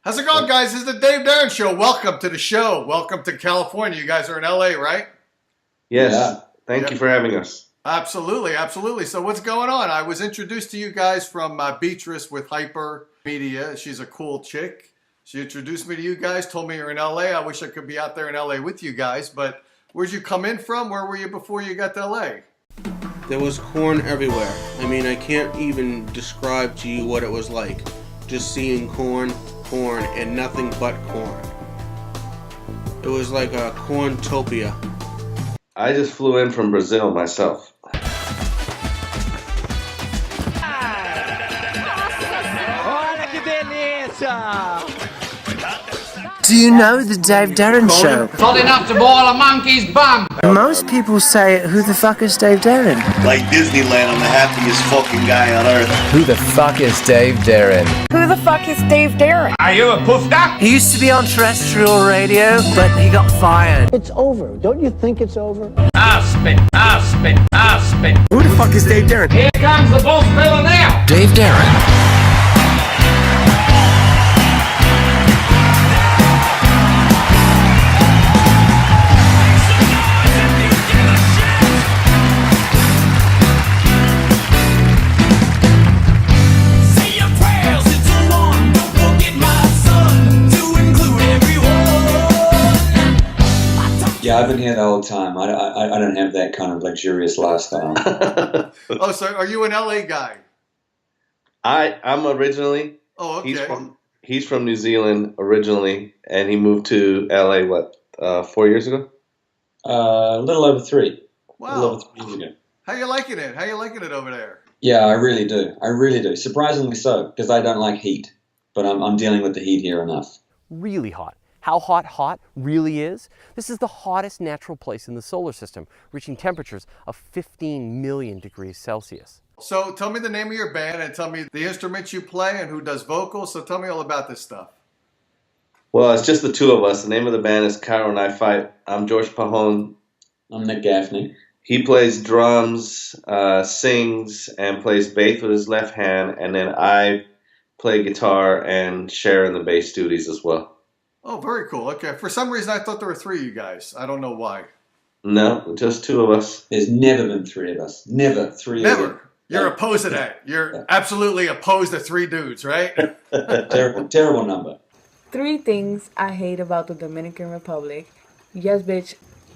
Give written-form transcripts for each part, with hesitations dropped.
How's it going, guys? This is the Dave Darren Show. Welcome to the show. Welcome to California. You guys are in LA, right? Yes. Yeah. Thank you for having us. Absolutely, absolutely. So what's going on? I was introduced to you guys from Beatrice with Hyper Media. She's a cool chick. She introduced me to you guys, told me you're in LA. I wish I could be out there in LA with you guys, but where'd you come in from? Where were you before you got to LA? There was corn everywhere. I mean, I can't even describe to you what it was like. Just seeing corn, and nothing but corn. It was like a corn-topia. I just flew in from Brazil myself. Olha que delícia! Do you know the Dave Darren Show? Hot enough to boil a monkey's bum! Most people say, who the fuck is Dave Darren? Like Disneyland, I'm the happiest fucking guy on earth. Who the fuck is Dave Darren? Who the fuck is Dave Darren? Are you a poofed up? He used to be on terrestrial radio, but he got fired. It's over. Don't you think it's over? I'll spin. Who the fuck is Dave Darren? Here comes the boss fella now! Dave Darren. Yeah, I've been here the whole time. I don't have that kind of luxurious lifestyle. Oh, so are you an LA guy? I'm originally. Oh, okay. He's from New Zealand originally, and he moved to LA, 4 years ago? A little over 3. Wow. A little over 3 years ago. How you liking it? How you liking it over there? Yeah, I really do. I really do. Surprisingly so, because I don't like heat. But I'm dealing with the heat here enough. Really hot. How hot really is? This is the hottest natural place in the solar system, reaching temperatures of 15 million degrees Celsius. So tell me the name of your band and tell me the instruments you play and who does vocals. So tell me all about this stuff. Well, it's just the two of us. The name of the band is Cairo and I Fight. I'm George Pahon. I'm Nick Gaffney. He plays drums, sings, and plays bass with his left hand. And then I play guitar and share in the bass duties as well. Oh, very cool. Okay. For some reason, I thought there were 3 of you guys. I don't know why. No, just 2 of us. There's never been 3 of us. Never 3 of us. Never. You're opposed to that. You're absolutely opposed to 3 dudes, right? Terrible number. 3 things I hate about the Dominican Republic. Yes, bitch.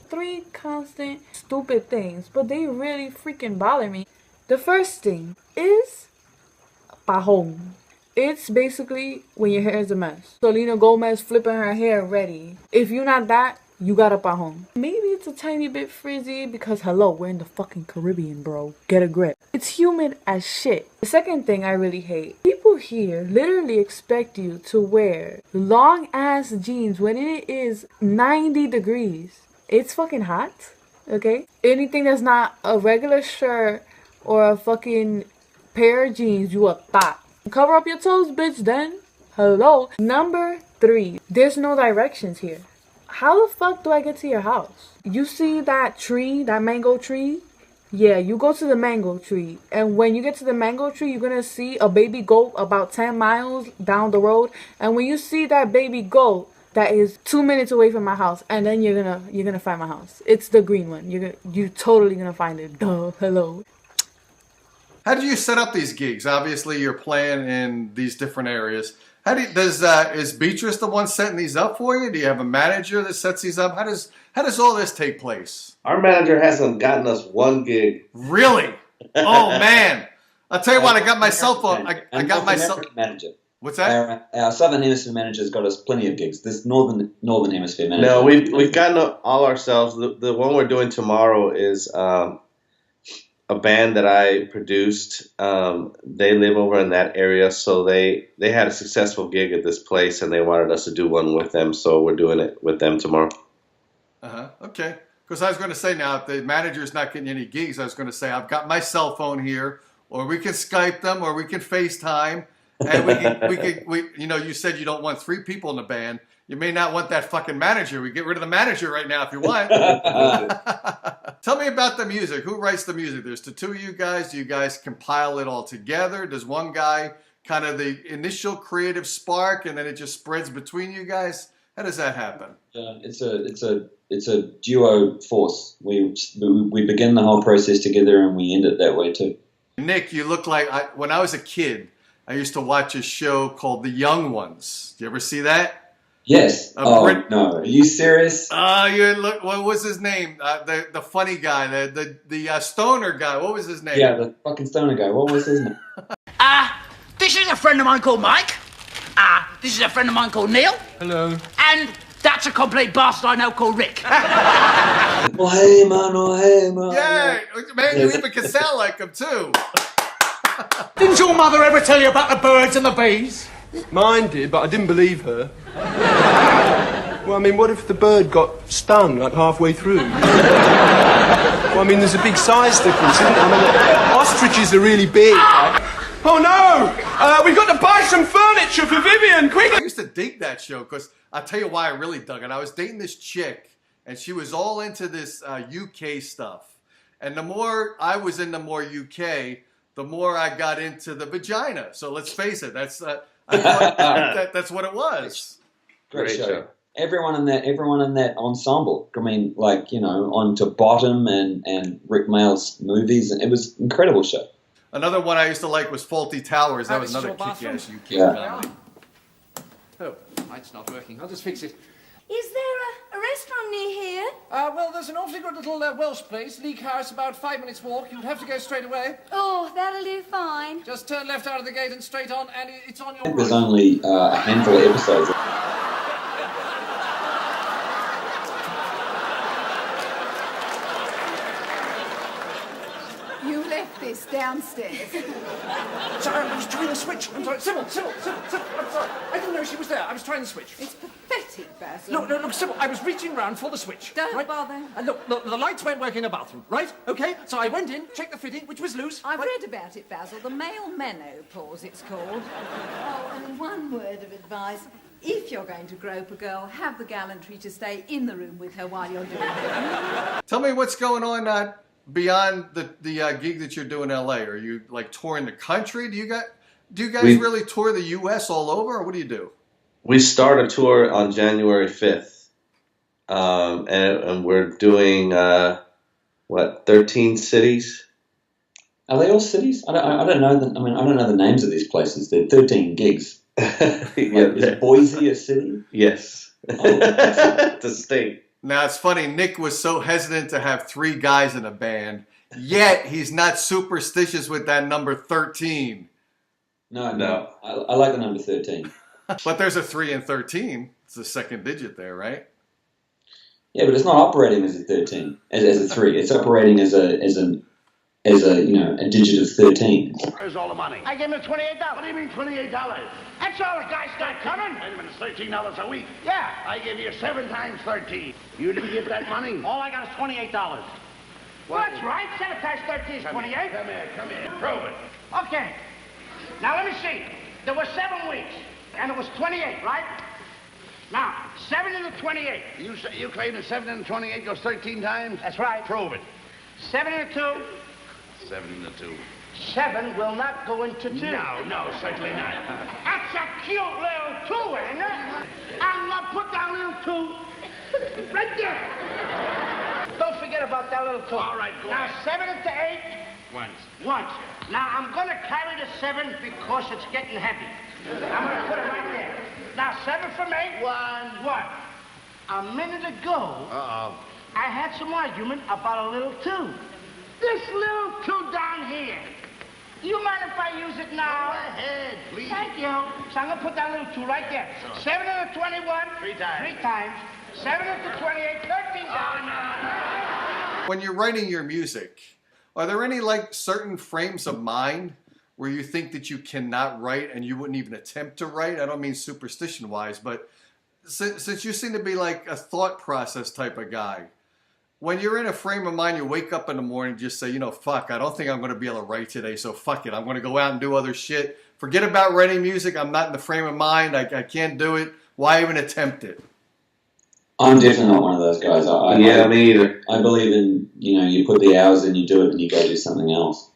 3 constant, stupid things, but they really freaking bother me. The first thing is pajón. It's basically when your hair is a mess. Selena Gomez flipping her hair ready. If you're not that, you got a pajón. Maybe it's a tiny bit frizzy because hello, we're in the fucking Caribbean, bro. Get a grip. It's humid as shit. The second thing I really hate. People here literally expect you to wear long ass jeans when it is 90 degrees. It's fucking hot, okay? Anything that's not a regular shirt or a fucking pair of jeans, you a thot. Cover up your toes, bitch, then. Hello. Number 3. There's no directions here. How the fuck do I get to your house? You see that tree, that mango tree? Yeah, you go to the mango tree. And when you get to the mango tree, you're gonna see a baby goat about 10 miles down the road. And when you see that baby goat, that is 2 minutes away from my house. And then you're gonna find my house. It's the green one. You're totally gonna find it. Duh. Hello. How do you set up these gigs? Obviously, you're playing in these different areas. Is Beatrice the one setting these up for you? Do you have a manager that sets these up? How does all this take place? Our manager hasn't gotten us 1 gig. Really? Oh man! I'll tell you what. I got my cell phone. I got my cell. Manager. What's that? Our Southern Hemisphere manager's got us plenty of gigs. This Northern Hemisphere manager. No, we've gotten all ourselves. The one we're doing tomorrow is a band that I produced. They live over in that area, so they had a successful gig at this place, and they wanted us to do one with them. So we're doing it with them tomorrow. Okay. Because I was going to say now, if the manager's not getting any gigs, I was going to say I've got my cell phone here, or we can Skype them, or we can FaceTime, and you said you don't want 3 people in the band. You may not want that fucking manager. We get rid of the manager right now if you want. Tell me about the music. Who writes the music? There's the 2 of you guys. Do you guys compile it all together? Does one guy kind of the initial creative spark, and then it just spreads between you guys? How does that happen? It's a duo force. We begin the whole process together, and we end it that way too. Nick, you look like when I was a kid, I used to watch a show called The Young Ones. Do you ever see that? Yes. No. Are you serious? You look. What was his name? The funny guy, the stoner guy. What was his name? Yeah, the fucking stoner guy. What was his name? This is a friend of mine called Mike. This is a friend of mine called Neil. Hello. And that's a complete bastard I know called Rick. Oh, hey, man. Oh, hey, man. Yeah, man, you even can sound like him, too. Didn't your mother ever tell you about the birds and the bees? Mine did, but I didn't believe her. Well, I mean, what if the bird got stung, like, halfway through? Well, I mean, there's a big size difference, isn't there? I mean, ostriches are really big. Oh, no! We've got to buy some furniture for Vivian, quick! I used to dig that show, because I'll tell you why I really dug it. I was dating this chick, and she was all into this UK stuff. And the more I was into more UK, the more I got into the vagina. So let's face it, that's that's what it was. Great show. Everyone in that ensemble. I mean, like, you know, on to Bottom and Rick Mayall's movies, and it was an incredible show. Another one I used to like was Faulty Towers. That was another kick-ass UK comedy. Oh, it's not working. I'll just fix it. Is there a restaurant near here? Well, there's an awfully good little Welsh place, Leek House, about 5 minutes walk. You'd have to go straight away. Oh, that'll do fine. Just turn left out of the gate and straight on, and it's on your right. There's only a handful of episodes. You left this downstairs. Sorry, I was trying the switch. I'm sorry. Sybil, I'm sorry. I didn't know she was there. I was trying the switch. It's pathetic, Basil. No, look, Sybil, I was reaching round for the switch. Don't bother. Look, the lights weren't working in the bathroom, right? Okay, so I went in, checked the fitting, which was loose. I've read about it, Basil. The male menopause, it's called. Oh, and one word of advice. If you're going to grope a girl, have the gallantry to stay in the room with her while you're doing it. Tell me what's going on beyond the gig that you're doing in LA. Are you like touring the country? Do you guys really tour the US all over, or what do you do? We start a tour on January 5th, and we're doing 13 cities. Are they all cities? I don't know. I don't know the names of these places. They're 13 gigs. Is Boise a city? Yes, it's a state. Now, it's funny, Nick was so hesitant to have 3 guys in a band, yet he's not superstitious with that number 13. No. I like the number 13. But there's a 3 in 13. It's the second digit there, right? Yeah, but it's not operating as a 13, as a 3. It's operating as a digit of 13. Where's all the money? I gave him $28. What do you mean $28? That's all the guys got coming. Wait a minute, it's $13 a week. Yeah. I give you 7 times 13. You didn't get that money? All I got is $28. Well, that's right. 7 times 13 is 28. Come here. Prove it. Okay. Now, let me see. There were 7 weeks, and it was 28, right? Now, 7 into 28. You claim that 7 into 28 goes 13 times? That's right. Prove it. 7 into 2. 7 into 2. 7 will not go into 2. No, certainly not. That's a cute little 2, ain't it? I'm gonna put that little 2 right there. Don't forget about that little 2. All right, go now, ahead. 7 into 8. Once. Now, I'm gonna carry the 7 because it's getting heavy. I'm gonna put it right there. Now, 7 from 8. 1. A minute ago, I had some argument about a little 2. This little 2 down here. Do you mind if I use it now? Go ahead, please. Thank you. So I'm going to put that little 2 right there. So. 7 into 21. 3 times. 3 times. 7 into 28. 13 times. When you're writing your music, are there any like certain frames of mind where you think that you cannot write and you wouldn't even attempt to write? I don't mean superstition-wise, but since you seem to be like a thought process type of guy, when you're in a frame of mind, you wake up in the morning and just say, fuck, I don't think I'm going to be able to write today, so fuck it. I'm going to go out and do other shit. Forget about writing music. I'm not in the frame of mind. I can't do it. Why even attempt it? I'm definitely not one of those guys. Me either. I believe in, you put the hours in, you do it, and you go do something else.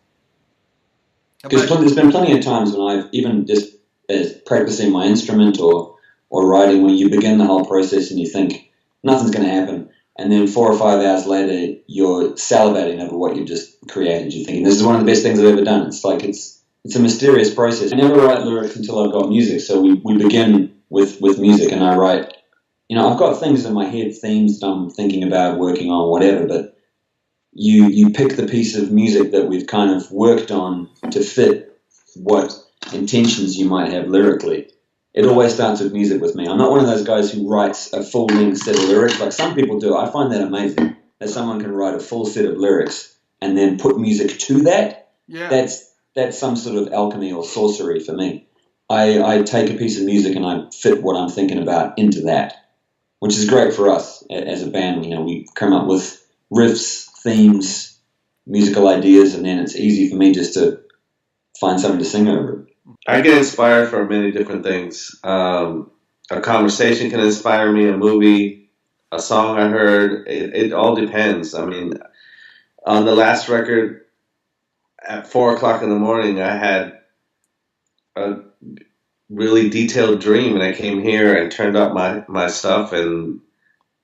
Because there's been plenty of times when I've even just practicing my instrument or writing, when you begin the whole process and you think nothing's going to happen, and then 4 or 5 hours later you're salivating over what you've just created. You're thinking, this is one of the best things I've ever done. It's like it's a mysterious process. I never write lyrics until I've got music, so we begin with music, and I write. I've got things in my head, themes that I'm thinking about, working on, whatever, but you pick the piece of music that we've kind of worked on to fit what intentions you might have lyrically. It always starts with music with me. I'm not one of those guys who writes a full-length set of lyrics like some people do. I find that amazing, that someone can write a full set of lyrics and then put music to that. Yeah. That's some sort of alchemy or sorcery for me. I take a piece of music and I fit what I'm thinking about into that, which is great for us as a band. We come up with riffs, themes, musical ideas, and then it's easy for me just to find something to sing over it. I get inspired for many different things. A conversation can inspire me, a movie, a song I heard. It all depends. I mean, on the last record, at 4 o'clock in the morning, I had a really detailed dream, and I came here and turned up my stuff and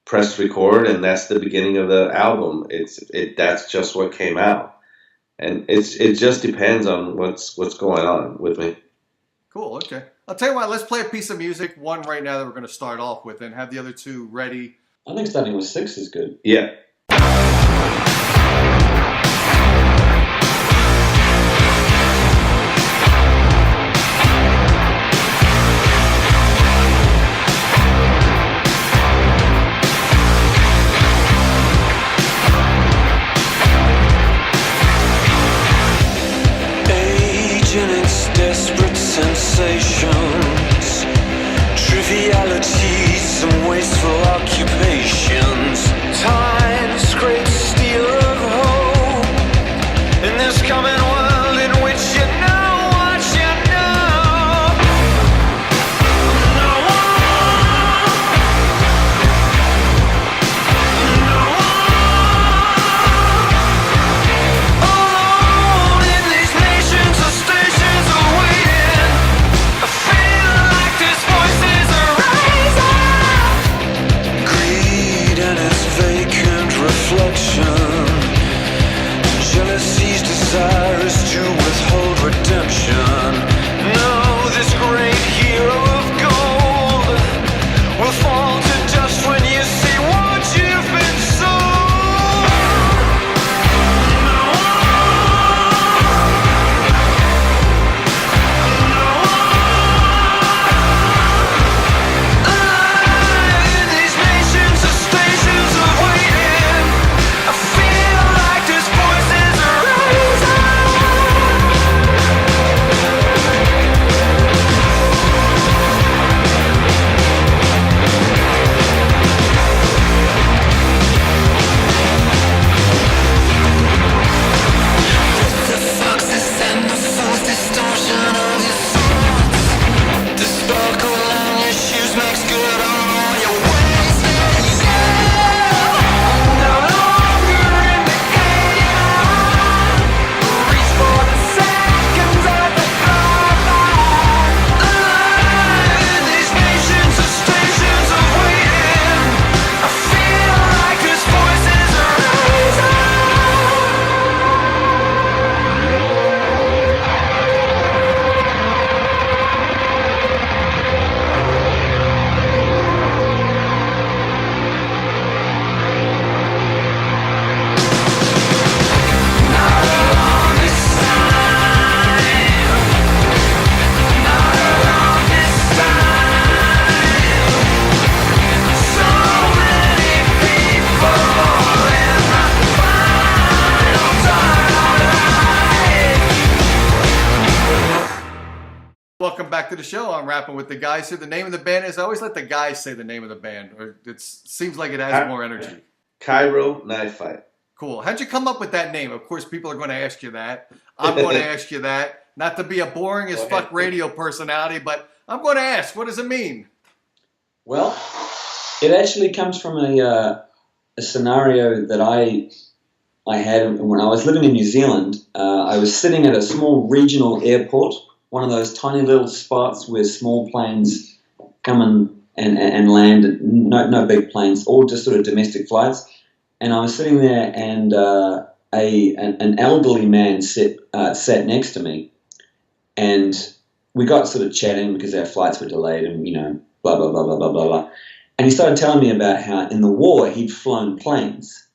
pressed record, and that's the beginning of the album. That's just what came out. And it just depends on what's going on with me. Cool. Okay. I'll tell you what. Let's play a piece of music. One right now that we're going to start off with, and have the other two ready. I think starting with 6 is good. Yeah. Desperate sensations, trivialities, and wasteful occupations. Time's great stealer of hope in this coming world in which you know what you know. No one, no one alone in these nations or stations of waiting. I feel like these voices are rising. Greed and its vacant reflection. Jealousy's desire is to withhold redemption. No, this great hero of gold will fall to dust when you see what you've been sold. No in these nations or stations of waiting, I feel like these voices are rising. The foxes and the false distortion of your thoughts. The sparkle on your shoes makes good on all your wasted style. No longer in the game. Reach for the seconds at the clock. In these nations or stations of waiting, I feel like these voices are rising. Welcome back to the show. I'm rapping with the guys here. The name of the band is, I always let the guys say the name of the band, or it seems like it has more energy. Cairo Knife Fight. Cool. How'd you come up with that name? Of course, people are going to ask you that. I'm going to ask you that. Not to be a boring as fuck radio personality, but I'm going to ask, what does it mean? Well, it actually comes from a scenario that I had when I was living in New Zealand. I was sitting at a small regional airport, one of those tiny little spots where small planes come and land, no big planes, all just sort of domestic flights. And I was sitting there, and an elderly man sat next to me, and we got sort of chatting because our flights were delayed, and blah blah blah blah blah blah blah. And he started telling me about how in the war he'd flown planes.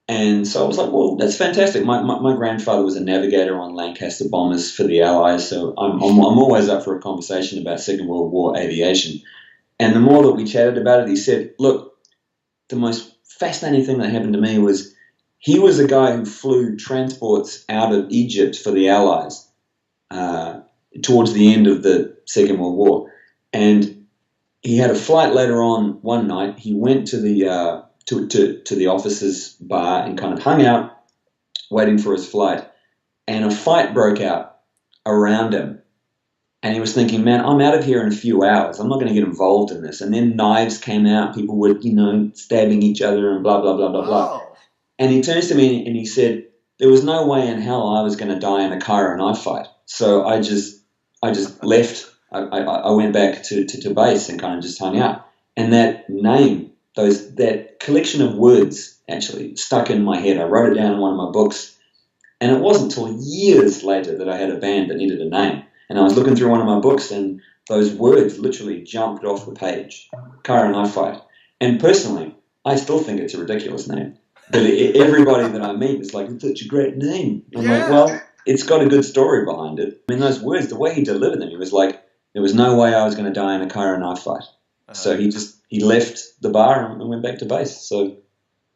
And so I was like, well, that's fantastic. My grandfather was a navigator on Lancaster bombers for the Allies, so I'm always up for a conversation about Second World War aviation. And the more that we chatted about it, he said, look, the most fascinating thing that happened to me was he was a guy who flew transports out of Egypt for the Allies towards the end of the Second World War. And he had a flight later on one night. He went to the to the officers' bar and kind of hung out waiting for his flight, and a fight broke out around him, and he was thinking, man, I'm out of here in a few hours, I'm not going to get involved in this. And then knives came out, people were stabbing each other and blah blah blah blah blah. And he turns to me and he said, there was no way in hell I was going to die in a Cairo knife fight, so I just left. I went back to base and kind of just hung out. And that name, that collection of words actually stuck in my head. I wrote it down in one of my books, and it wasn't until years later that I had a band that needed a name. And I was looking through one of my books, and those words literally jumped off the page. Cairo Knife Fight. And personally, I still think it's a ridiculous name. But everybody that I meet is like, it's such a great name. I'm like, well, it's got a good story behind it. I mean, those words, the way he delivered them, he was like, there was no way I was going to die in a Cairo knife fight. So he left the bar and went back to base. So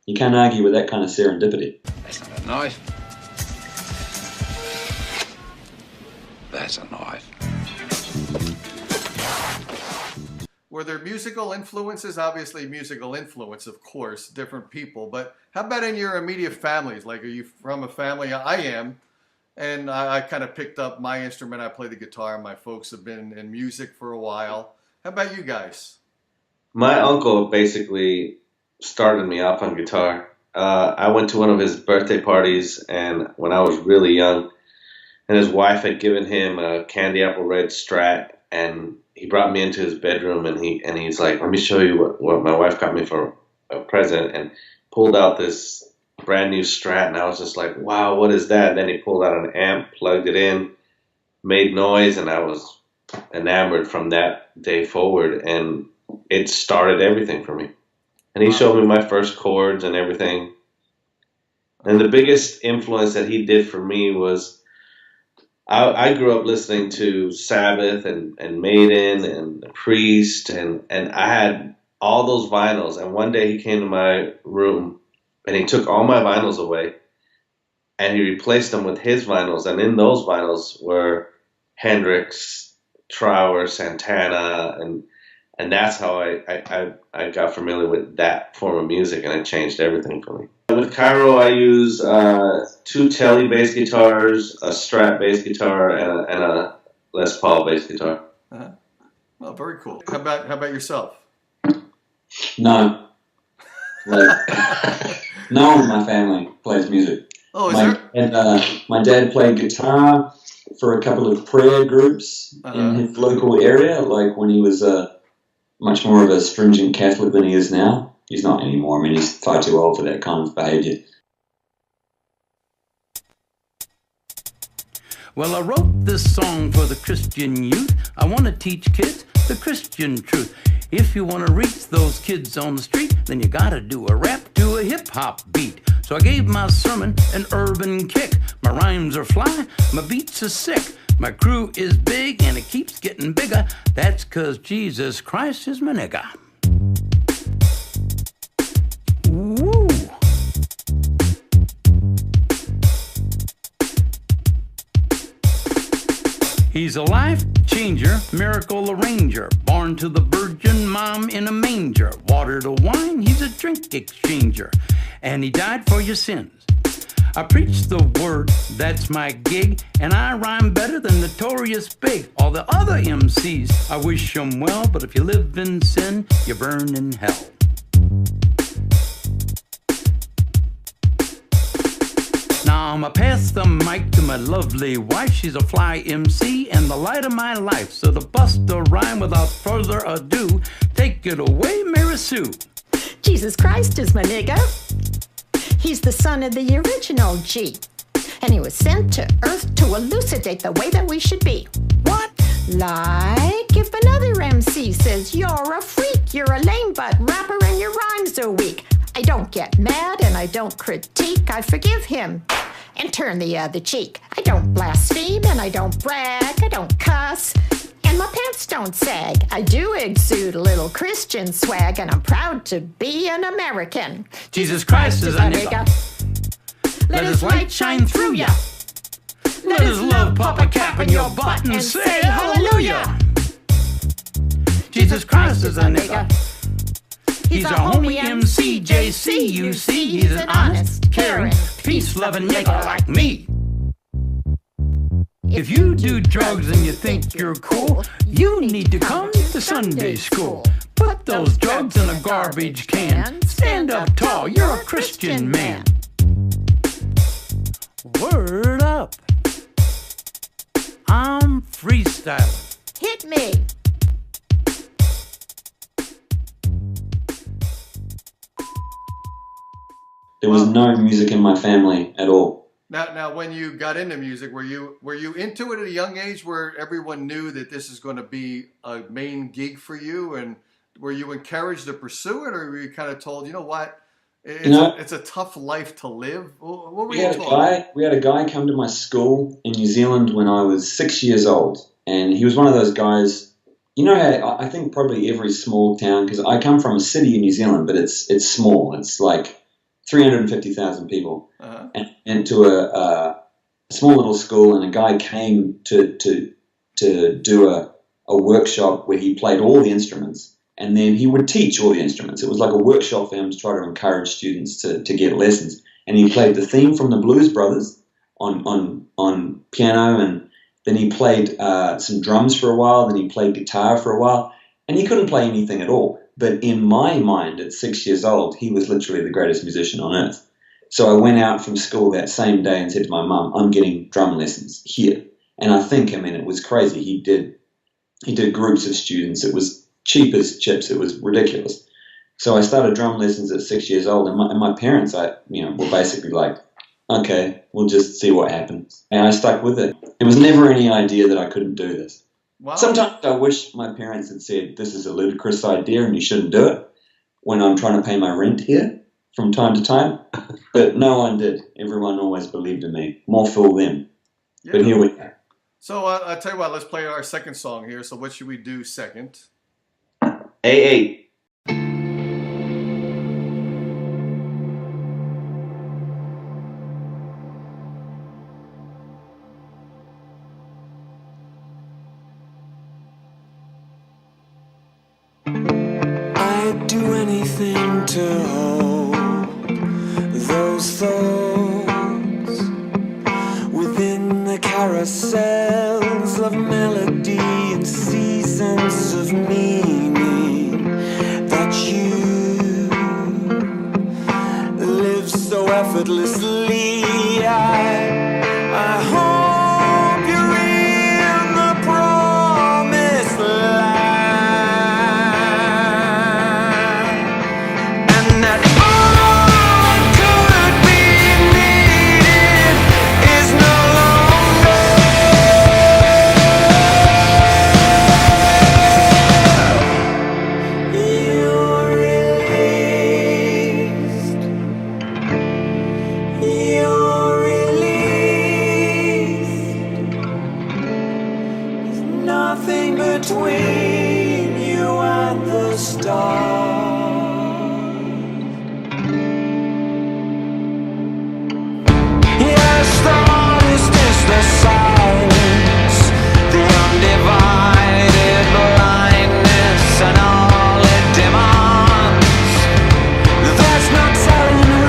you can't argue with that kind of serendipity. That's not a knife. That's a knife. Were there musical influences? Obviously musical influence, of course, different people. But how about in your immediate families? Like, are you from a family? I am. And I kind of picked up my instrument. I play the guitar. My folks have been in music for a while. How about you guys? My uncle basically started me off on guitar. I went to one of his birthday parties, and when I was really young, and his wife had given him a candy apple red Strat, and he brought me into his bedroom, and he's like, let me show you what my wife got me for a present, and pulled out this brand new Strat, and I was just like, wow, what is that? And then he pulled out an amp, plugged it in, made noise, and I was enamored from that day forward, and it started everything for me. And he showed me my first chords and everything. And the biggest influence that he did for me was I grew up listening to Sabbath and Maiden and Priest, and I had all those vinyls. And one day he came to my room and he took all my vinyls away and he replaced them with his vinyls. And in those vinyls were Hendrix, Trower, Santana, and that's how I got familiar with that form of music, and it changed everything for me. With Cairo, I use 2 Tele bass guitars, a Strat bass guitar, and a Les Paul bass guitar. Uh-huh. Well, very cool. How about yourself? No. Like, no one in my family plays music. Oh, is there? And my dad played guitar for a couple of prayer groups in his local area, like when he was much more of a stringent Catholic than he is now. He's not anymore. I mean, he's far too old for that kind of behavior. Well, I wrote this song for the Christian youth. I want to teach kids the Christian truth. If you want to reach those kids on the street, then you got to do a rap to a hip-hop beat. So I gave my sermon an urban kick. My rhymes are fly, my beats are sick. My crew is big and it keeps getting bigger. That's 'cause Jesus Christ is my nigga. Woo! He's a life changer, miracle arranger, born to the virgin mom in a manger. Water to wine, he's a drink exchanger, and he died for your sins. I preach the word, that's my gig, and I rhyme better than Notorious Big. All the other MCs, I wish them well, but if you live in sin, you burn in hell. I'ma pass the mic to my lovely wife. She's a fly MC and the light of my life. So to bust a rhyme without further ado, take it away, Mary Sue. Jesus Christ is my nigga. He's the son of the original G. And he was sent to Earth to elucidate the way that we should be. What? Like if another MC says you're a freak, you're a lame butt rapper and your rhymes are weak. I don't get mad and I don't critique. I forgive him and turn the other cheek. I don't blaspheme and I don't brag. I don't cuss and my pants don't sag. I do exude a little Christian swag and I'm proud to be an American. Jesus Christ is a nigga. Let his light shine through ya. Let his love pop a cap in your butt and say hallelujah. Jesus Christ is a nigga. He's a homie MC, JC, you see. He's an honest, caring, peace-loving nigga like me. If you do drugs and you think you're cool, you need to come to Sunday school. Put those drugs in a garbage can. Stand up tall, you're a Christian man. Word up. I'm freestyling. Hit me. There was no music in my family at all. Now, when you got into music, were you into it at a young age, where everyone knew that this is going to be a main gig for you, and were you encouraged to pursue it, or were you kind of told, you know what, it's a tough life to live? What were you told? We had a guy come to my school in New Zealand when I was 6 years old, and he was one of those guys. You know how I think probably every small town, because I come from a city in New Zealand, but it's small. It's like 350,000 people, and to a small little school, and a guy came to do a workshop where he played all the instruments, and then he would teach all the instruments. It was like a workshop for him to try to encourage students to get lessons, and he played the theme from the Blues Brothers on piano, and then he played some drums for a while, then he played guitar for a while, and he couldn't play anything at all. But in my mind, at 6 years old, he was literally the greatest musician on earth. So I went out from school that same day and said to my mum, I'm getting drum lessons here. And I think, it was crazy. He did groups of students. It was cheap as chips. It was ridiculous. So I started drum lessons at 6 years old, and my parents, were basically like, okay, we'll just see what happens. And I stuck with it. It was never any idea that I couldn't do this. Wow. Sometimes I wish my parents had said, this is a ludicrous idea and you shouldn't do it, when I'm trying to pay my rent here from time to time. But no one did. Everyone always believed in me. More fool them. Yeah. But here we go. So I'll tell you what, let's play our second song here. So what should we do second? A8. I'd do anything to hold those thoughts within the carousels of melody and seasons of meaning that you live so effortlessly. I hope you're in the promised land. Between you and the stars, yes, the hardest is the silence, the undivided blindness, and all it demands. There's no telling who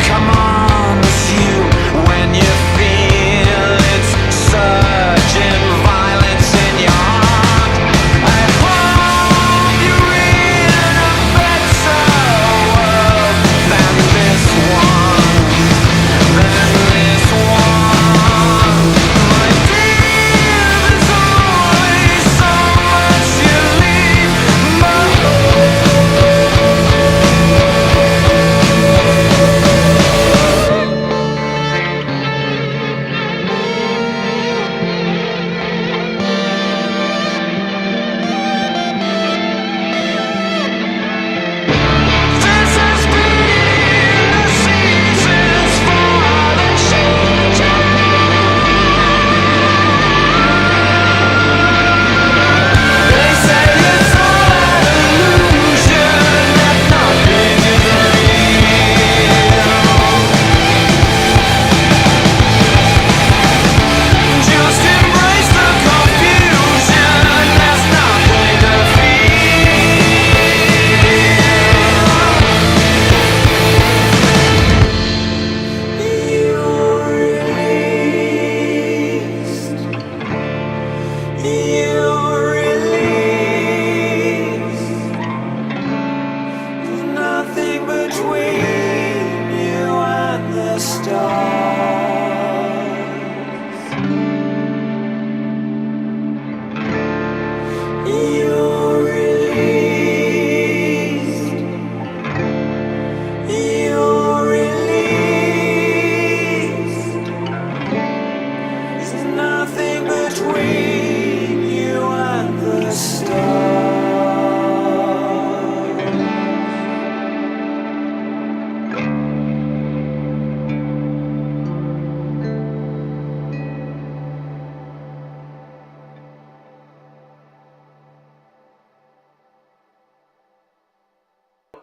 commands you when you feel it's surging violence in your heart. I hope you're in a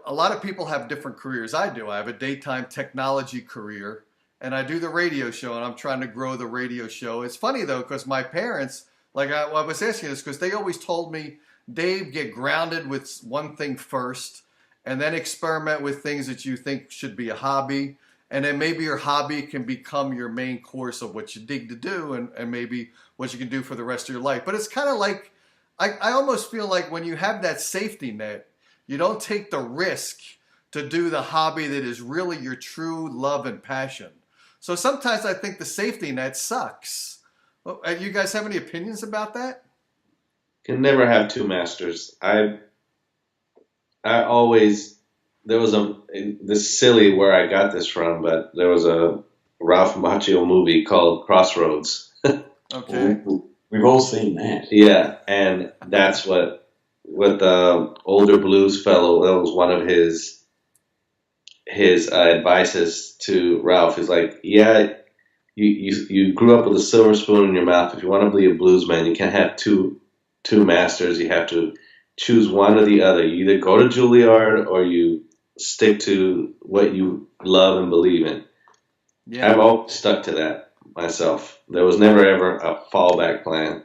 a lot of people have different careers. I do. I have a daytime technology career, and I do the radio show, and I'm trying to grow the radio show. It's funny though, because my parents, like I was asking this, because they always told me, Dave, get grounded with one thing first, and then experiment with things that you think should be a hobby. And then maybe your hobby can become your main course of what you dig to do, and maybe what you can do for the rest of your life. But it's kind of like, I almost feel like when you have that safety net, you don't take the risk to do the hobby that is really your true love and passion. So sometimes I think the safety net sucks. You guys have any opinions about that? Can never have two masters. I always, there was this silly where I got this from, but there was a Ralph Macchio movie called Crossroads. Okay. We've all seen that. Yeah, and that's what the older blues fellow, that was one of his advices to Ralph. He's like, yeah, you grew up with a silver spoon in your mouth. If you want to be a blues man, you can't have two masters. You have to choose one or the other. You either go to Juilliard or you stick to what you love and believe in. Yeah. I've always stuck to that myself. There was never ever a fallback plan.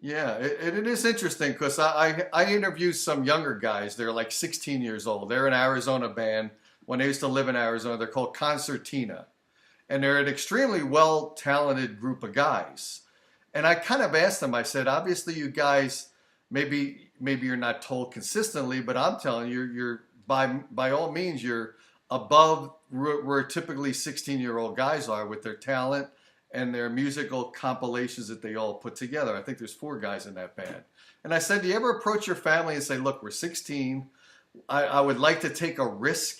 Yeah, it is interesting because I interviewed some younger guys. They're like 16 years old. They're an Arizona band. When I used to live in Arizona, they're called Concertina. And they're an extremely well-talented group of guys. And I kind of asked them, I said, obviously you guys, maybe you're not told consistently, but I'm telling you, you're by all means, you're above where typically 16-year-old guys are with their talent and their musical compilations that they all put together. I think there's 4 guys in that band. And I said, do you ever approach your family and say, look, we're 16. I would like to take a risk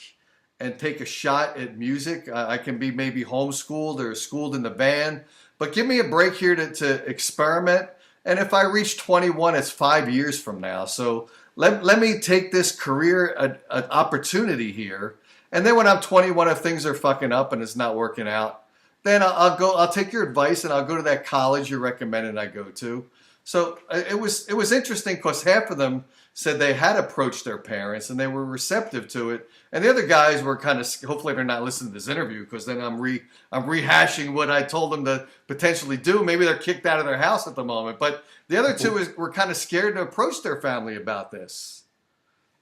and take a shot at music. I can be maybe homeschooled or schooled in the band, but give me a break here to experiment. And if I reach 21, it's 5 years from now. So let me take this career opportunity here. And then when I'm 21, if things are fucking up and it's not working out, then I'll take your advice and I'll go to that college you recommended I go to. So it was interesting because half of them said they had approached their parents and they were receptive to it. And the other guys were kind of, hopefully they're not listening to this interview because then I'm rehashing what I told them to potentially do. Maybe they're kicked out of their house at the moment. But the other 2 were kind of scared to approach their family about this.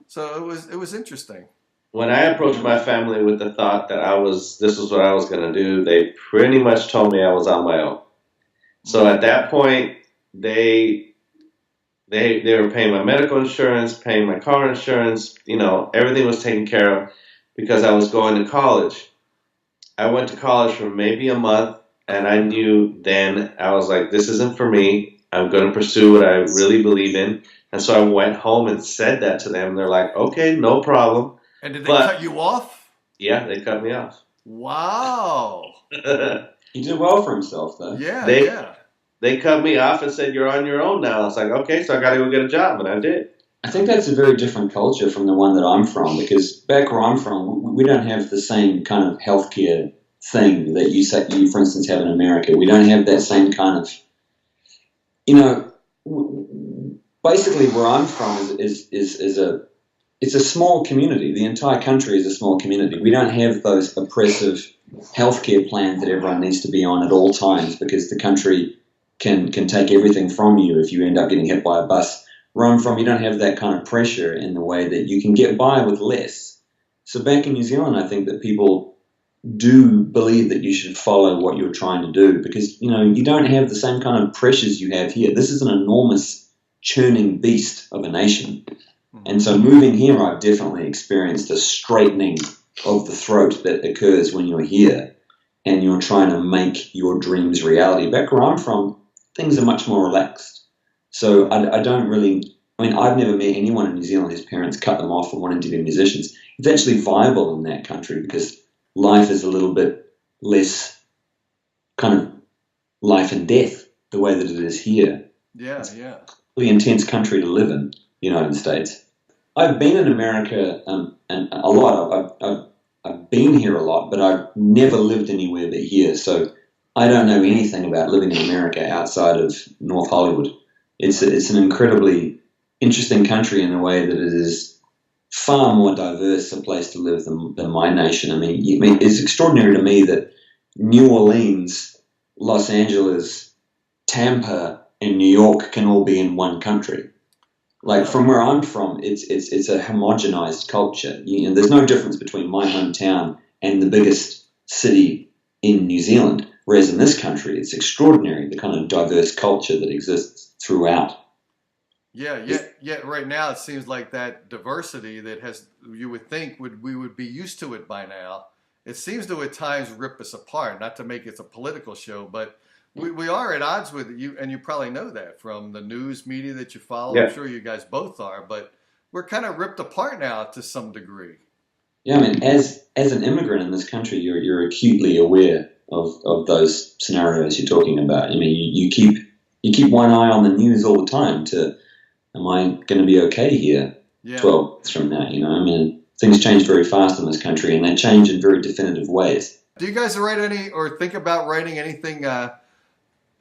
So it was interesting. When I approached my family with the thought that this was what I was going to do, they pretty much told me I was on my own. So at that point, they were paying my medical insurance, paying my car insurance, everything was taken care of because I was going to college. I went to college for maybe a month and I knew then, I was like, this isn't for me. I'm going to pursue what I really believe in. And so I went home and said that to them. They're like, okay, no problem. And did they cut you off? Yeah, they cut me off. Wow. He did well for himself, though. Yeah, They cut me off and said, you're on your own now. I was like, okay, so I got to go get a job, and I did. I think that's a very different culture from the one that I'm from, because back where I'm from, we don't have the same kind of healthcare thing that you, for instance, have in America. We don't have that same kind of, basically where I'm from it's a small community. The entire country is a small community. We don't have those oppressive healthcare plans that everyone needs to be on at all times because the country can take everything from you if you end up getting hit by a bus. Where I'm from, you don't have that kind of pressure in the way that you can get by with less. So back in New Zealand, I think that people do believe that you should follow what you're trying to do because, you don't have the same kind of pressures you have here. This is an enormous churning beast of a nation. And so moving here, I've definitely experienced a straightening of the throat that occurs when you're here and you're trying to make your dreams reality. Back where I'm from, things are much more relaxed. So I've never met anyone in New Zealand whose parents cut them off from wanting to be musicians. It's actually viable in that country because life is a little bit less kind of life and death the way that it is here. Yeah. It's a really intense country to live in, the United States. I've been in America and a lot. I've been here a lot, but I've never lived anywhere but here. So I don't know anything about living in America outside of North Hollywood. It's an incredibly interesting country in the way that it is far more diverse a place to live than my nation. I mean, it's extraordinary to me that New Orleans, Los Angeles, Tampa, and New York can all be in one country. Like from where I'm from, it's a homogenized culture. There's no difference between my hometown and the biggest city in New Zealand. Whereas in this country, it's extraordinary, the kind of diverse culture that exists throughout. Yeah, yet right now it seems like that diversity that you would think we would be used to it by now. It seems to at times rip us apart. Not to make it a political show, but we are at odds with you, and you probably know that from the news media that you follow. Yeah. I'm sure you guys both are, but we're kind of ripped apart now to some degree. Yeah, I mean, as an immigrant in this country, you're acutely aware of those scenarios you're talking about. I mean, you keep one eye on the news all the time to, am I going to be okay here 12 months from now? I mean, things change very fast in this country, and they change in very definitive ways. Do you guys write any or think about writing anything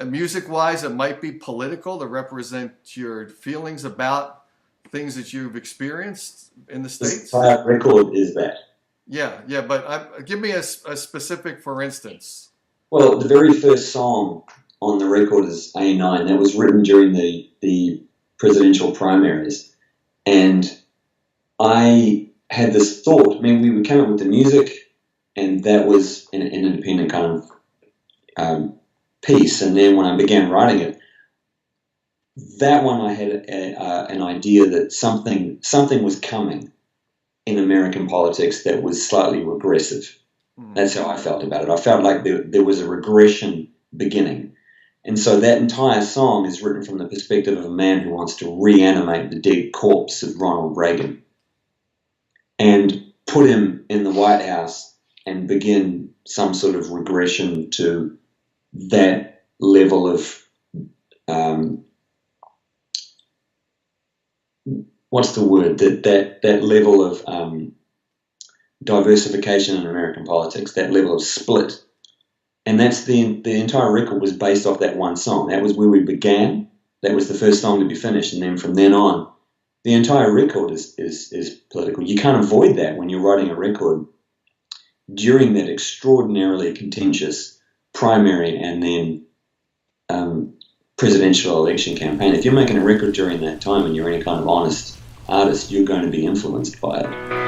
music-wise that might be political to represent your feelings about things that you've experienced in the States? This entire record is that. Yeah, but give me a specific, for instance. Well, the very first song on the record is A9. That was written during the presidential primaries. And I had this thought. I mean, we came up with the music, and that was an independent kind of piece. And then when I began writing it, that one I had an idea that something was coming in American politics that was slightly regressive. That's how I felt about it. I felt like there was a regression beginning. And so that entire song is written from the perspective of a man who wants to reanimate the dead corpse of Ronald Reagan and put him in the White House and begin some sort of regression to that level of what's the word? That level of diversification in American politics, that level of split. And that's the entire record was based off that one song. That was where we began. That was the first song to be finished. And then from then on, the entire record is political. You can't avoid that when you're writing a record during that extraordinarily contentious primary and then presidential election campaign. If you're making a record during that time and you're any kind of honest artist, you're going to be influenced by it.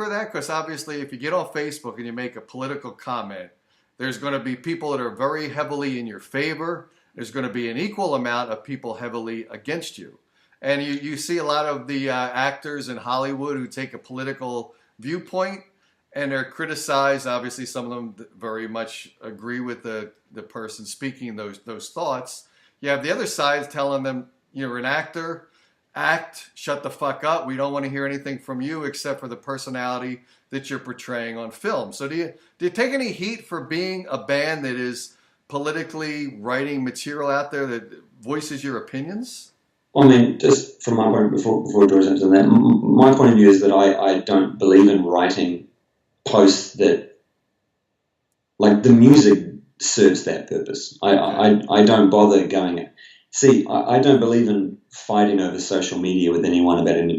for that? Because obviously if you get on Facebook and you make a political comment, there's going to be people that are very heavily in your favor. There's going to be an equal amount of people heavily against you. And you see a lot of the actors in Hollywood who take a political viewpoint and they're criticized. Obviously, some of them very much agree with the person speaking those thoughts. You have the other side telling them, you're an actor, act, shut the fuck up. We don't want to hear anything from you except for the personality that you're portraying on film. So do you take any heat for being a band that is politically writing material out there that voices your opinions? I mean, just from my point, before George answers that, my point of view is that I don't believe in writing posts that, like, the music serves that purpose. I don't bother going. See, I don't believe in fighting over social media with anyone about any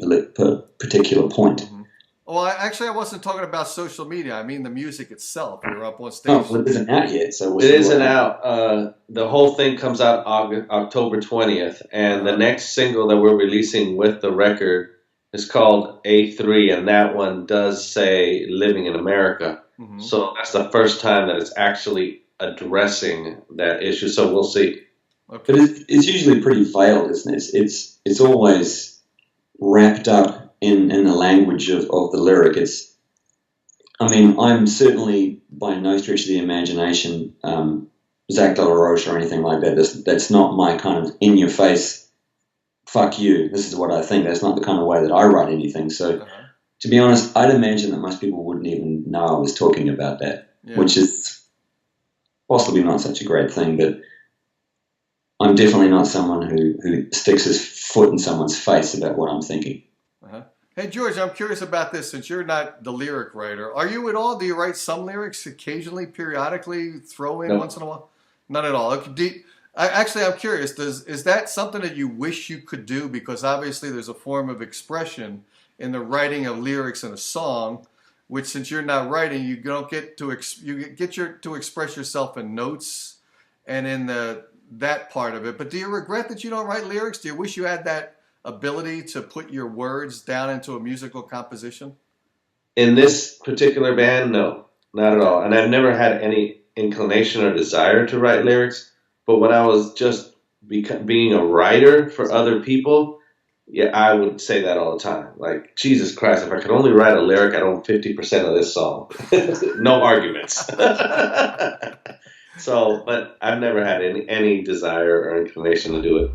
particular point. Mm-hmm. Well, actually, I wasn't talking about social media. I mean the music itself. You're up on stage. Oh, well, it isn't out yet. So it isn't out. The whole thing comes out October 20th, and the next single that we're releasing with the record is called A3, and that one does say "Living in America." Mm-hmm. So that's the first time that it's actually addressing that issue. So we'll see. Okay. But it's usually pretty veiled, isn't it? It's always wrapped up in the language of the lyric. I'm certainly by no stretch of the imagination Zach De La Roche or anything like that. That's not my kind of in your face, fuck you, this is what I think. That's not the kind of way that I write anything. So to be honest, I'd imagine that most people wouldn't even know I was talking about that, which is possibly not such a great thing, but I'm definitely not someone who sticks his foot in someone's face about what I'm thinking. Hey, George, I'm curious about this. Since you're not the lyric writer, are you at all? Do you write some lyrics occasionally, periodically, throw in once in a while? None at all. Actually, I'm curious. Is that something that you wish you could do? Because obviously there's a form of expression in the writing of lyrics in a song, which since you're not writing, you don't get to to express yourself in notes and in that part of it. But do you regret that you don't write lyrics? Do you wish you had that ability to put your words down into a musical composition? In this particular band, no, not at all. And I've never had any inclination or desire to write lyrics. But when I was just being a writer for other people, yeah, I would say that all the time. Like, Jesus Christ, if I could only write a lyric, I'd own 50% of this song. No arguments. So, but I've never had any desire or inclination to do it.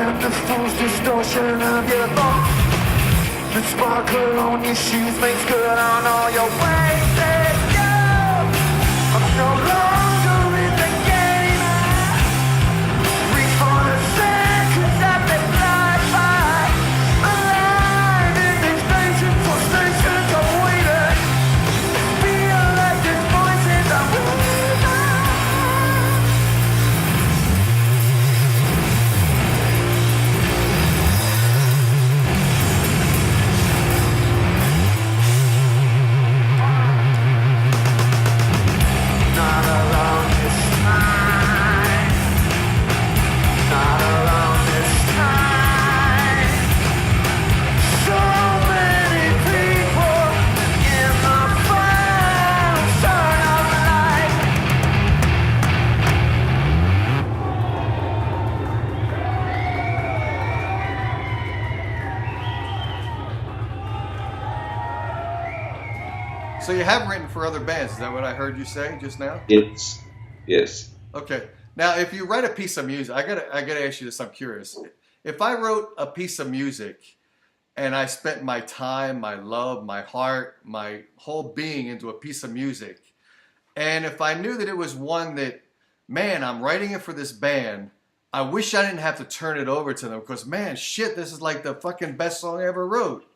The false distortion of your thoughts. The sparkle on your shoes makes good on all your wasted go. I'm no longer in the game. Reach for the seconds that they So you have written for other bands. Is that what I heard you say just now? Yes. Okay. Now, if you write a piece of music, I gotta ask you this. I'm curious. If I wrote a piece of music and I spent my time, my love, my heart, my whole being into a piece of music, and if I knew that it was one that, man, I'm writing it for this band, I wish I didn't have to turn it over to them because, man, shit, this is like the fucking best song I ever wrote.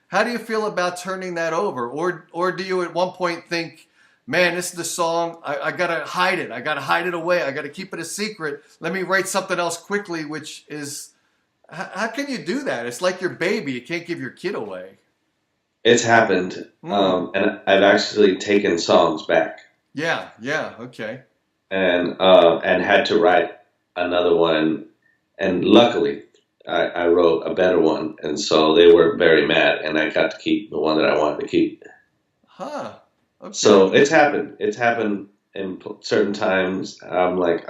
How do you feel about turning that over? Or do you at one point think, man, this is the song, I gotta hide it. I gotta hide it away. I gotta keep it a secret. Let me write something else quickly, which is, how can you do that? It's like your baby. You can't give your kid away. It's happened. And I've actually taken songs back. Yeah, okay. And had to write another one. And luckily, I wrote a better one. And so they were very mad. And I got to keep the one that I wanted to keep. Huh. Okay. So it's happened. It's happened in certain times. I'm like,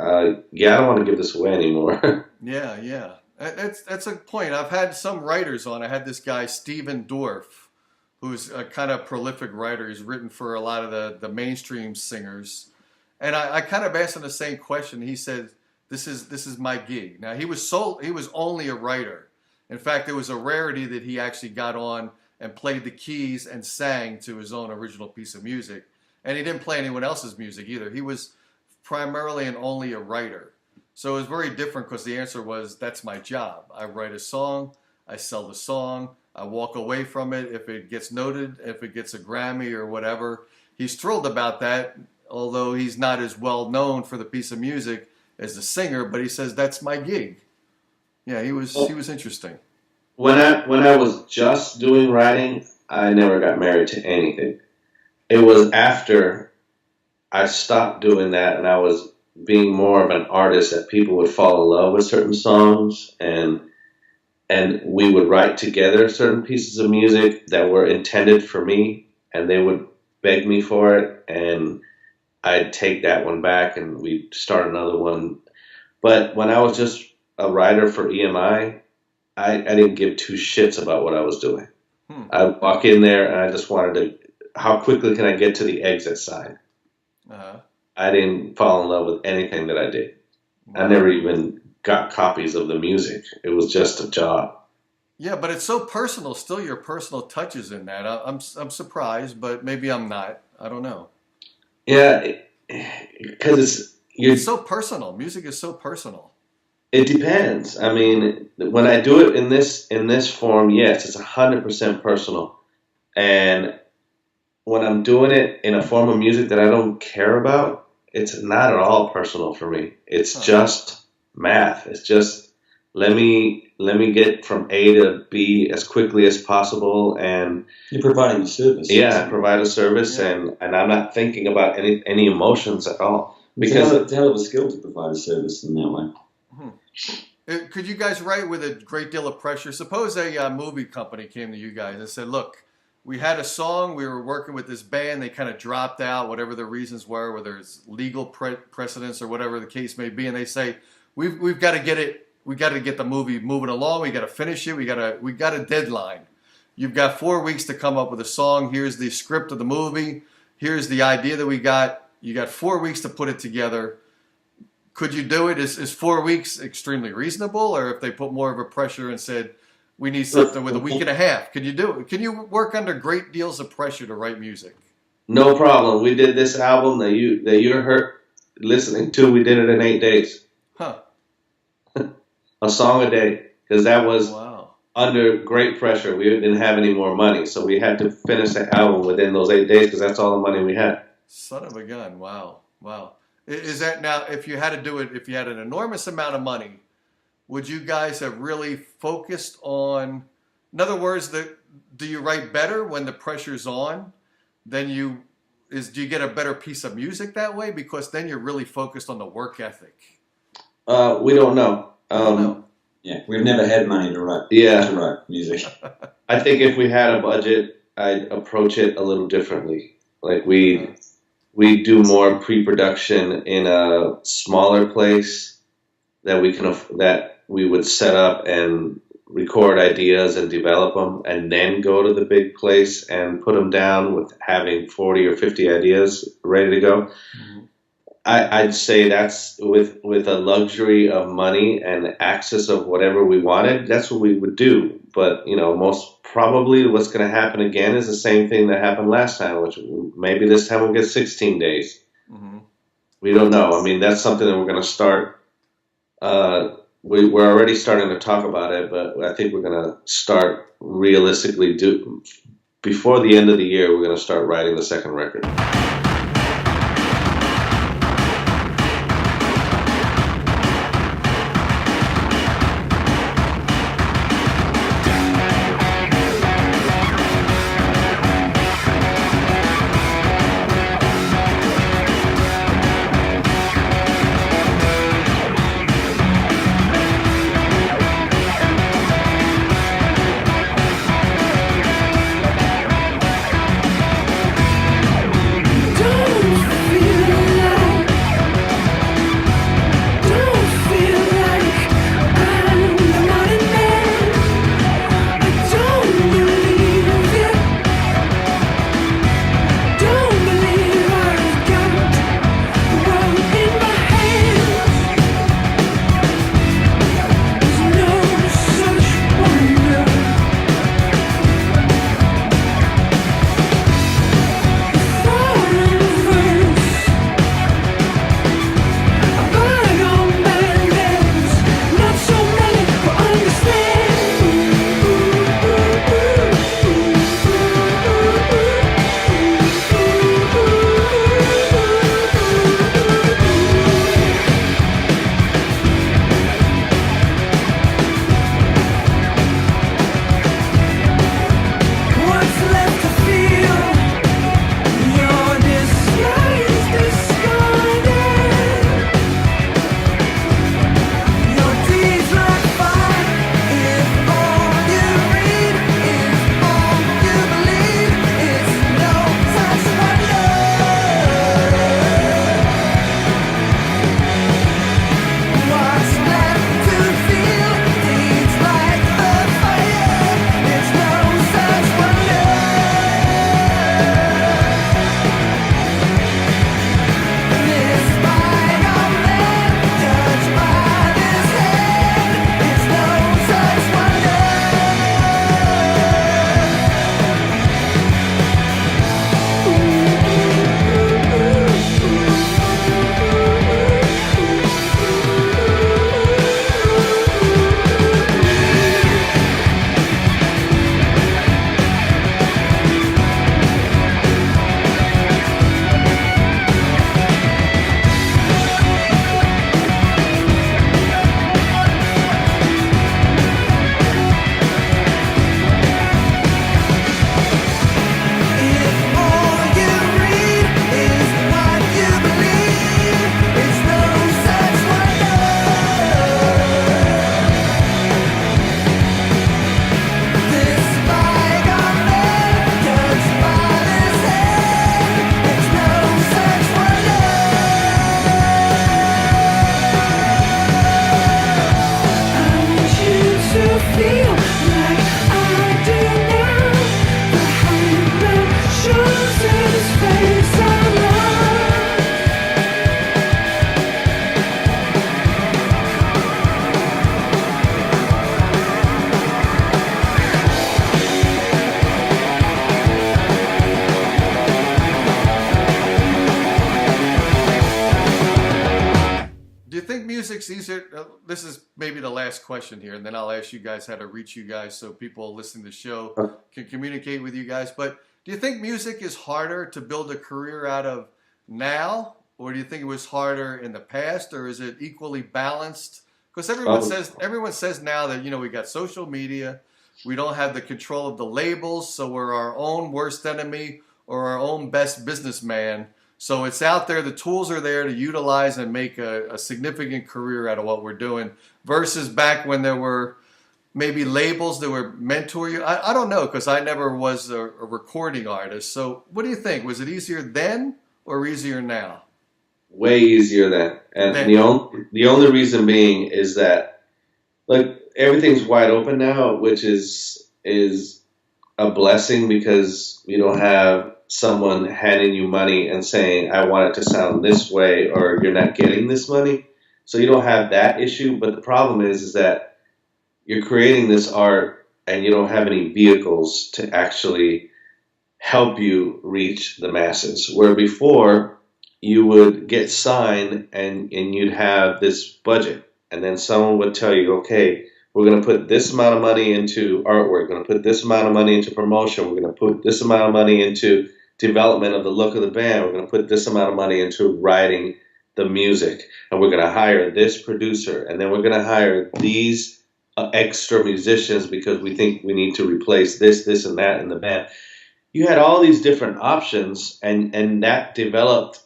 yeah, I don't want to give this away anymore. Yeah. That's a point. I've had some writers on. I had this guy, Steven Dorff, who's a kind of prolific writer. He's written for a lot of the mainstream singers. And I kind of asked him the same question. He said, this is my gig. Now, he was only a writer. In fact, it was a rarity that he actually got on and played the keys and sang to his own original piece of music. And he didn't play anyone else's music either. He was primarily and only a writer. So it was very different because the answer was, that's my job. I write a song, I sell the song, I walk away from it. If it gets noted, if it gets a Grammy or whatever, he's thrilled about that, although he's not as well known for the piece of music as the singer, but he says, that's my gig. Yeah, he was interesting. When I was just doing writing, I never got married to anything. It was after I stopped doing that and I was being more of an artist that people would fall in love with certain songs and we would write together certain pieces of music that were intended for me and they would beg me for it and I'd take that one back and we'd start another one. But when I was just a writer for EMI, I didn't give two shits about what I was doing. I'd walk in there and I just wanted to, how quickly can I get to the exit side? I didn't fall in love with anything that I did. Wow. I never even got copies of the music. It was just a job. Yeah, but it's so personal. Still your personal touches in that. I'm surprised, but maybe I'm not. I don't know. Yeah, because it's so personal. Music is so personal. It depends. I mean, when I do it in this form, yes, it's 100% personal. And when I'm doing it in a form of music that I don't care about, it's not at all personal for me. It's just math. It's just let me get from A to B as quickly as possible, and you're providing a service. Yeah, I provide a service, and I'm not thinking about any emotions at all. Because it's a hell of a skill to provide a service in that way. Could you guys write with a great deal of pressure? Suppose a movie company came to you guys and said, look, we had a song, we were working with this band, they kind of dropped out, whatever the reasons were, whether it's legal precedents or whatever the case may be, and they say, we've got to get it, we got to get the movie moving along, we got to finish it, we got a deadline. You've got 4 weeks to come up with a song, here's the script of the movie, here's the idea that we got, you got 4 weeks to put it together. Could you do it? Is 4 weeks extremely reasonable? Or if they put more of a pressure and said, we need something with a week and a half, could you do it? Can you work under great deals of pressure to write music? No problem. We did this album that you're listening to. We did it in 8 days. Huh. A song a day. Because that was under great pressure. We didn't have any more money. So we had to finish the album within those 8 days because that's all the money we had. Son of a gun. Wow. Is that now, if you had to do it, if you had an enormous amount of money, would you guys have really focused on, in other words, do you write better when the pressure's on do you get a better piece of music that way? Because then you're really focused on the work ethic. We don't know. Yeah, we've never had money to write music. I think if we had a budget, I'd approach it a little differently. Like we do more pre-production in a smaller place that we would set up and record ideas and develop them, and then go to the big place and put them down with having 40 or 50 ideas ready to go. I'd say that's with a luxury of money and access of whatever we wanted, that's what we would do. But, most probably what's going to happen again is the same thing that happened last time, which maybe this time we'll get 16 days. We don't know. I mean, that's something that we're going to start. We're already starting to talk about it, but I think we're going to start realistically before the end of the year, we're going to start writing the second record. music's easier. This is maybe the last question here, and then I'll ask you guys how to reach you guys so people listening to the show can communicate with you guys. But do you think music is harder to build a career out of now, or do you think it was harder in the past, or is it equally balanced? Because everyone says now that, you know, we got social media, we don't have the control of the labels, so we're our own worst enemy or our own best businessman. So it's out there, the tools are there to utilize and make a significant career out of what we're doing, versus back when there were maybe labels that were mentor you. I don't know, because I never was a recording artist. So what do you think? Was it easier then or easier now? Way easier then. And the only reason being is that, like, everything's wide open now, which is a blessing because you don't have someone handing you money and saying, I want it to sound this way, or you're not getting this money. So you don't have that issue. But the problem is that you're creating this art and you don't have any vehicles to actually help you reach the masses. Where before you would get signed and you'd have this budget. And then someone would tell you, okay, we're going to put this amount of money into artwork. We're going to put this amount of money into promotion. We're going to put this amount of money into development of the look of the band. We're going to put this amount of money into writing the music. And we're going to hire this producer. And then we're going to hire these extra musicians because we think we need to replace this, and that in the band. You had all these different options, and that developed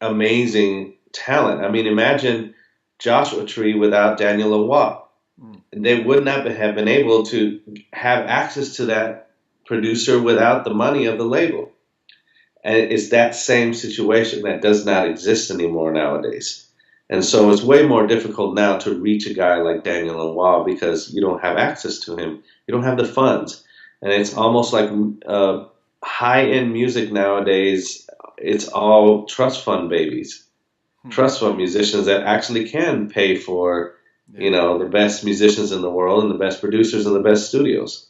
amazing talent. I mean, imagine Joshua Tree without Daniel Lavoie. They would not have been able to have access to that producer without the money of the label. And it's that same situation that does not exist anymore nowadays. And so it's way more difficult now to reach a guy like Daniel Lavoie because you don't have access to him. You don't have the funds. And it's almost like high-end music nowadays, it's all trust fund babies. Trust fund musicians that actually can pay for the best musicians in the world and the best producers and the best studios.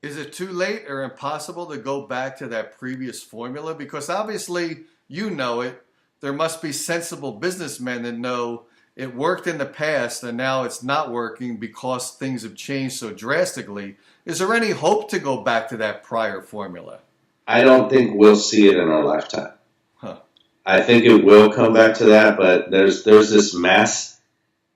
Is it too late or impossible to go back to that previous formula? Because obviously, you know it. There must be sensible businessmen that know it worked in the past and now it's not working because things have changed so drastically. Is there any hope to go back to that prior formula? I don't think we'll see it in our lifetime. I think it will come back to that, but there's this mass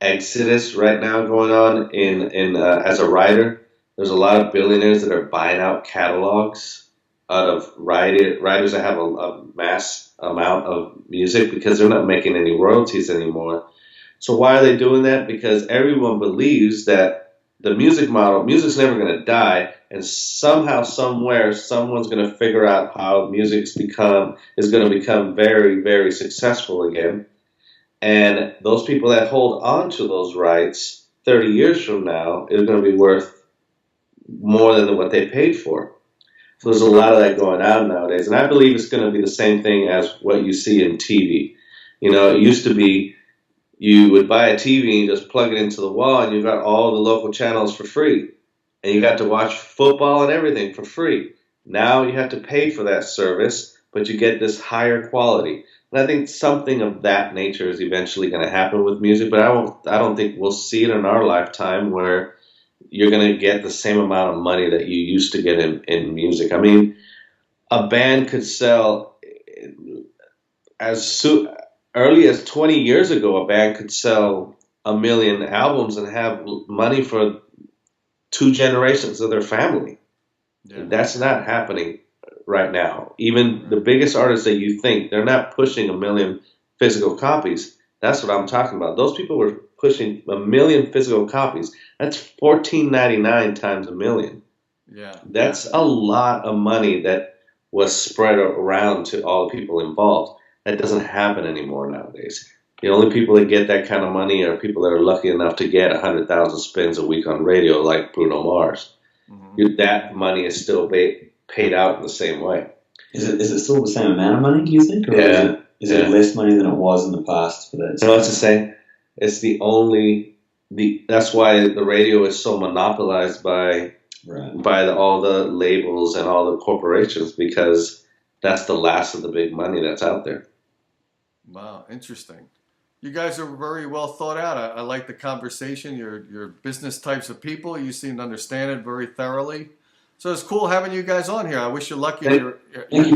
exodus right now going on in as a writer. There's a lot of billionaires that are buying out catalogs out of writers that have a mass amount of music because they're not making any royalties anymore. So why are they doing that? Because everyone believes that the music's never going to die, and somehow, somewhere, someone's going to figure out how music is going to become very, very successful again. And those people that hold on to those rights 30 years from now is going to be worth more than what they paid for. So there's a lot of that going on nowadays. And I believe it's going to be the same thing as what you see in TV. It used to be you would buy a TV and just plug it into the wall and you got all the local channels for free. And you got to watch football and everything for free. Now you have to pay for that service, but you get this higher quality. And I think something of that nature is eventually going to happen with music, but I don't think we'll see it in our lifetime where you're going to get the same amount of money that you used to get in music. I mean, a band could sell early as 20 years ago, a band could sell 1 million albums and have money for 2 generations of their family. Yeah. That's not happening right now. Even the biggest artists that you think, they're not pushing 1 million physical copies. That's what I'm talking about. Those people were pushing 1 million physical copies. That's $14.99 times 1 million. Yeah. That's a lot of money that was spread around to all the people involved. That doesn't happen anymore nowadays. The only people that get that kind of money are people that are lucky enough to get 100,000 spins a week on radio, like Bruno Mars. Mm-hmm. That money is still paid out in the same way. Is it still the same amount of money, do you think? Or is it less money than it was in the past? For that? No, it's the same. It's that's why the radio is so monopolized by all the labels and all the corporations, because that's the last of the big money that's out there. Wow, interesting. You guys are very well thought out. I like the conversation. You're business types of people. You seem to understand it very thoroughly. So it's cool having you guys on here. I wish you luck in your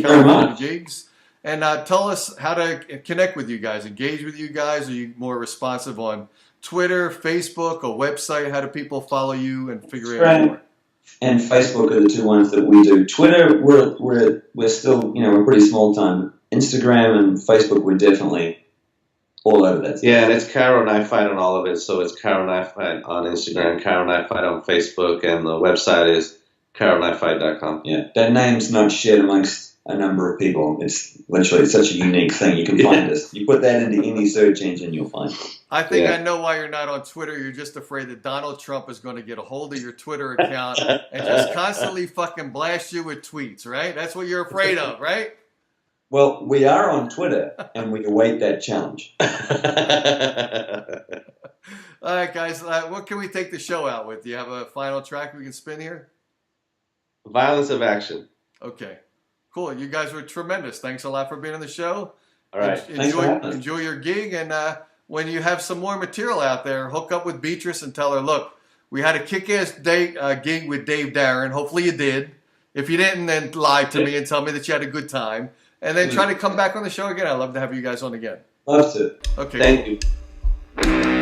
California gigs. And tell us how to connect with you guys, engage with you guys. Are you more responsive on Twitter, Facebook, a website? How do people follow you and figure it out more? And Facebook are the 2 ones that we do. Twitter, we're still, we're pretty small time. Instagram and Facebook, we're definitely all over that stuff. Yeah, and it's Cairo Knife Fight on all of it. So it's Cairo Knife Fight on Instagram, Cairo Knife Fight on Facebook, and the website is CairoKnifeFight.com. Yeah, that name's not shared amongst a number of people. It's literally such a unique thing. You can find us. You put that into any search engine, you'll find it. I think I know why you're not on Twitter. You're just afraid that Donald Trump is going to get a hold of your Twitter account and just constantly fucking blast you with tweets, right? That's what you're afraid of, right? Well, we are on Twitter, and we await that challenge. All right, guys. What can we take the show out with? Do you have a final track we can spin here? Violence of Action. Okay. Cool. You guys were tremendous. Thanks a lot for being on the show. All right. Enjoy your gig. And when you have some more material out there, hook up with Beatrice and tell her, look, we had a kick-ass gig with Dave Darren. Hopefully you did. If you didn't, then lie to me and tell me that you had a good time. And then try to come back on the show again. I'd love to have you guys on again. Love to. Okay. Thank you.